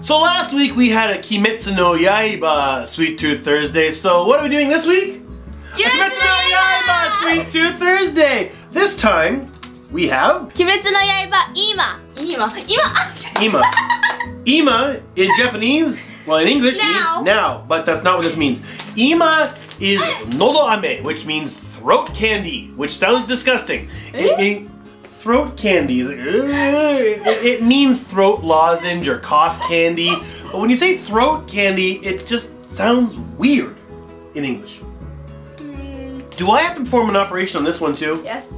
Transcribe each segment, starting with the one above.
So last week we had a Kimetsu no Yaiba Sweet Tooth Thursday. So what are we doing this week? Kimetsu no Yaiba Sweet Tooth Thursday. This time we have Kimetsu no Yaiba Ima. Ima in Japanese, well in English Now. means now, but that's not what this means. Ima is nodo ame, which means throat candy, which sounds disgusting. It means throat candy. It means throat lozenge or cough candy. But when you say throat candy, it just sounds weird in English. Do I have to perform an operation on this one too? Yes.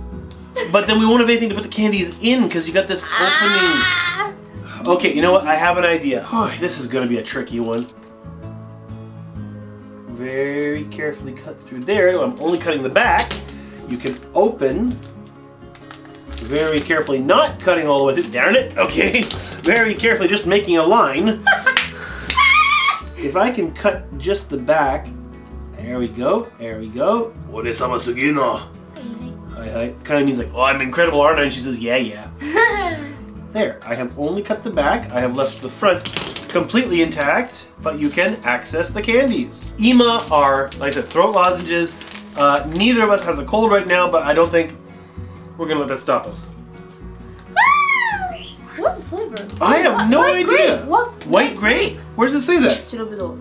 But then we won't have anything to put the candies in because you got this opening. Okay, you know what? I have an idea. Oh, this is going to be a tricky one. Very carefully cut through there. I'm only cutting the back. You can open. Very carefully, not cutting all the way through. Darn it. Okay. Very carefully, just making a line. If I can cut just the back. There we go. There we go. Ore-sama sugino. Hi. Kind of means like, oh, I'm incredible, aren't I? And she says, yeah, yeah. There, I have only cut the back. I have left the front completely intact, but you can access the candies. Ima are, like I said, throat lozenges. Neither of us has a cold right now, but I don't think we're gonna let that stop us. What flavor? I have no idea. What? White grape? Where does it say that?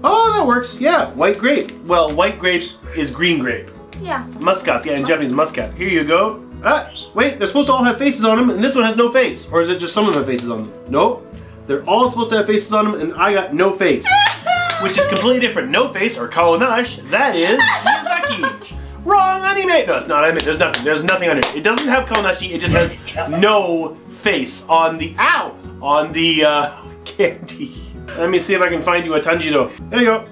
Oh, that works. Yeah, white grape. Well, white grape is green grape. Yeah. Muscat, yeah, in Japanese, muscat. Here you go. Ah, wait, they're supposed to all have faces on them, and this one has no face. Or is it just some of them have faces on them? No, they're all supposed to have faces on them, and I got no face. Which is completely different. No face, or kaonash, that is Miyazaki. Wrong anime. No, it's not anime. There's nothing on it. It doesn't have kaonashi, it just has no face on the, candy. Let me see if I can find you a Tanjiro. There you go.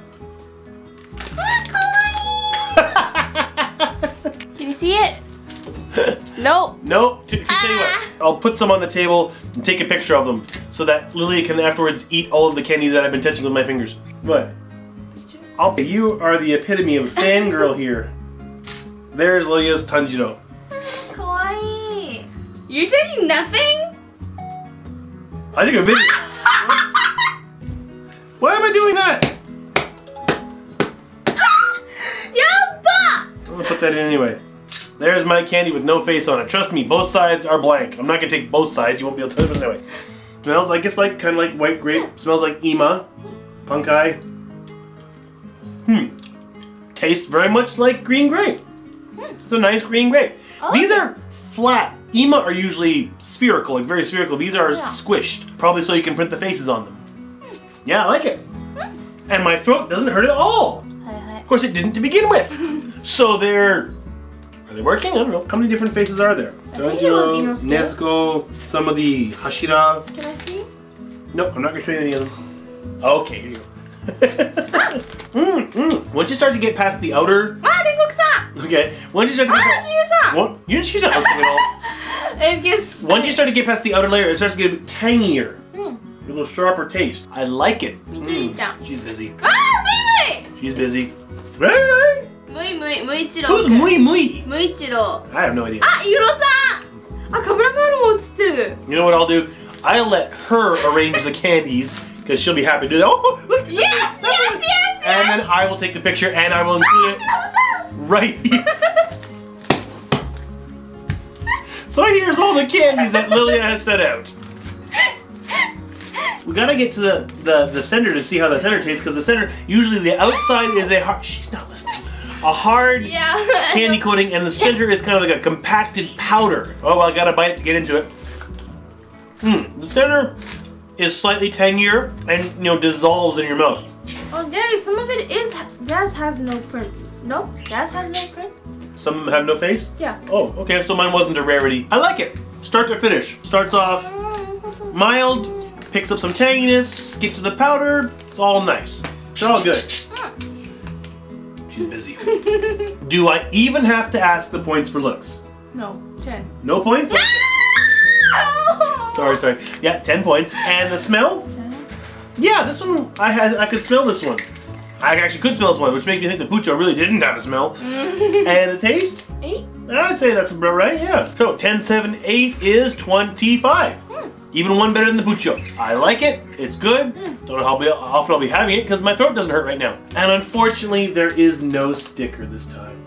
Can you see it? Nope. Nope. Tell you what, I'll put some on the table and take a picture of them so that Lilya can afterwards eat all of the candies that I've been touching with my fingers. What? You are the epitome of fangirl here. There's Lilya's Tanjiro. Kawaii. You're taking nothing? I think I'm busy. Why am I doing that? Yabba! I'm gonna put that in anyway. There's my candy with no face on it. Trust me, both sides are blank. I'm not gonna take both sides. You won't be able to tell it anyway. Smells, I guess, like kind of like white grape. Smells like Ima, Punkai. Tastes very much like green grape. It's a nice green grape. These are flat. Ima are usually spherical, like very spherical. These are squished, probably so you can print the faces on them. Yeah, I like it. And my throat doesn't hurt at all. Of course, it didn't to begin with. So are they working? I don't know. How many different faces are there? Tanjiro, Nezuko, some of the Hashira. Can I see? Nope, I'm not going to show you any of them. Okay, here you go. Once you start to get past the outer... Okay, once you start to get past... She's not listening at all. Once you start to get past the outer layer, it starts to get a bit tangier. A little sharper taste. I like it. She's busy. She's busy. Who's Mui Mui? I have no idea. You know what I'll do? I'll let her arrange the candies because she'll be happy to do that. Oh, look! Yes! And then I will take the picture and I will include it right here. So here's all the candies that Lilya has set out. We gotta get to the center to see how the center tastes because the center, usually the outside is a hard, she's not listening, a hard candy coating and the center is kind of like a compacted powder. Oh, I gotta bite it to get into it. The center is slightly tangier and, you know, dissolves in your mouth. Oh, Daddy, some of it is, Dad's has no print. Nope, Dad's has no print. Some of them have no face? Yeah. Oh, okay, so mine wasn't a rarity. I like it. Start to finish. Starts off mild, picks up some tanginess, gets to the powder, it's all nice. It's all good. She's busy. Do I even have to ask the points for looks? No, 10. No points? Okay. Sorry. Yeah, 10 points. And the smell? 7. Yeah, this one, I could smell this one. I actually could smell this one, which makes me think the Pucho really didn't have a smell. And the taste? 8. I'd say that's about right, yeah. So 10, 7, 8 is 25. Even one better than the Bucho. I like it. It's good. Don't know how often I'll be having it because my throat doesn't hurt right now. And unfortunately, there is no sticker this time.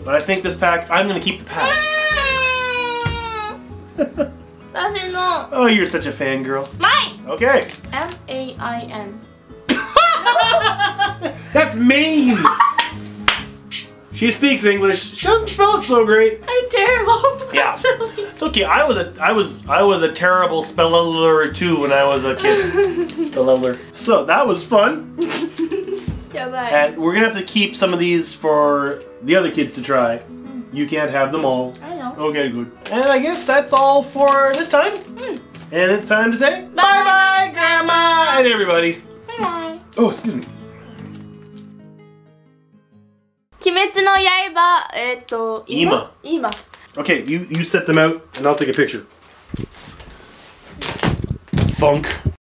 But I think this pack, I'm going to keep the pack. Oh, you're such a fangirl. Mine! Okay. M-A-I-N. That's mean! She speaks English. She doesn't spell it so great. I'm terrible. Yeah. It's okay. I was a terrible speller too when I was a kid. Speller. So that was fun. Yeah, bye. And we're gonna have to keep some of these for the other kids to try. You can't have them all. I know. Okay, good. And I guess that's all for this time. And it's time to say bye-bye, Grandma, and everybody. Bye-bye. Oh, excuse me. Kimetsu no Yaiba, Ima. Okay, you set them out, and I'll take a picture. Funk.